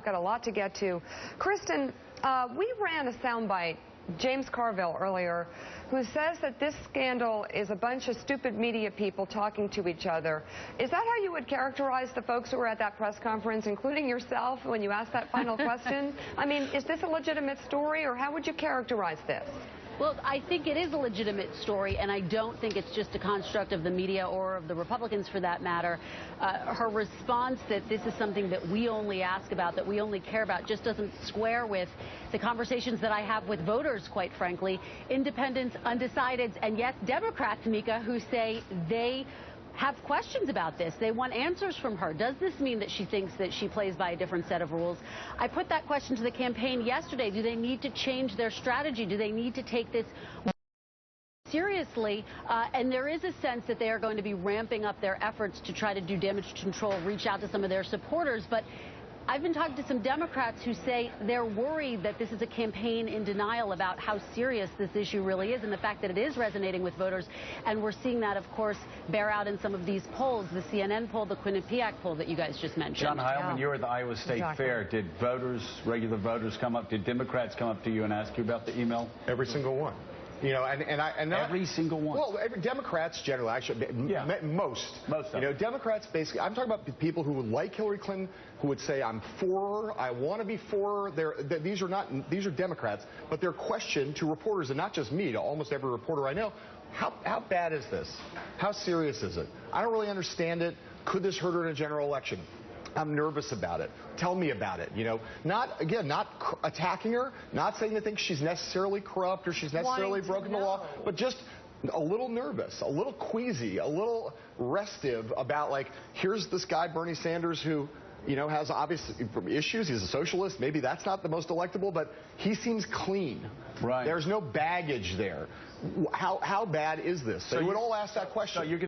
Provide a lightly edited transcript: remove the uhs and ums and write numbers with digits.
Got a lot to get to. Kristen, we ran a soundbite, James Carville earlier, who says that this scandal is a bunch of stupid media people talking to each other. Is that how you would characterize the folks who were at that press conference, including yourself, when you asked that final question? I mean, is this a legitimate story, or how would you characterize this? Well, I think it is a legitimate story, and I don't think it's just a construct of the media or of the Republicans, for that matter. Her response that this is something that we only ask about, that we only care about, just doesn't square with the conversations that I have with voters, quite frankly, independents, undecideds, and yes, Democrats, Mika, who say they have questions about this. They want answers from her. Does this mean that she thinks that she plays by a different set of rules? I put that question to the campaign yesterday. Do they need to change their strategy? Do they need to take this seriously? And there is a sense that they are going to be ramping up their efforts to try to do damage control, reach out to some of their supporters. But I've been talking to some Democrats who say they're worried that this is a campaign in denial about how serious this issue really is, and the fact that it is resonating with voters. And we're seeing that, of course, bear out in some of these polls, the CNN poll, the Quinnipiac poll that you guys just mentioned. John Heilman, you were at the Iowa State Fair. Did voters, regular voters, come up? Did Democrats come up to you and ask you about the email? Every single one. You know, and every single one. Well, Democrats generally, actually, most. You know, Democrats basically. I'm talking about people who would like Hillary Clinton, who would say, "I'm for her. I want to be for her." These are Democrats, but their question to reporters, and not just me, to almost every reporter I know, how bad is this? How serious is it? I don't really understand it. Could this hurt her in a general election? I'm nervous about it. Tell me about it. You know, not attacking her, not saying they think she's necessarily corrupt or she's necessarily broken the law, but just a little nervous, a little queasy, a little restive about, like, here's this guy, Bernie Sanders, who, you know, has obvious issues. He's a socialist. Maybe that's not the most electable, but he seems clean. Right. There's no baggage there. How bad is this? So they would all ask that question.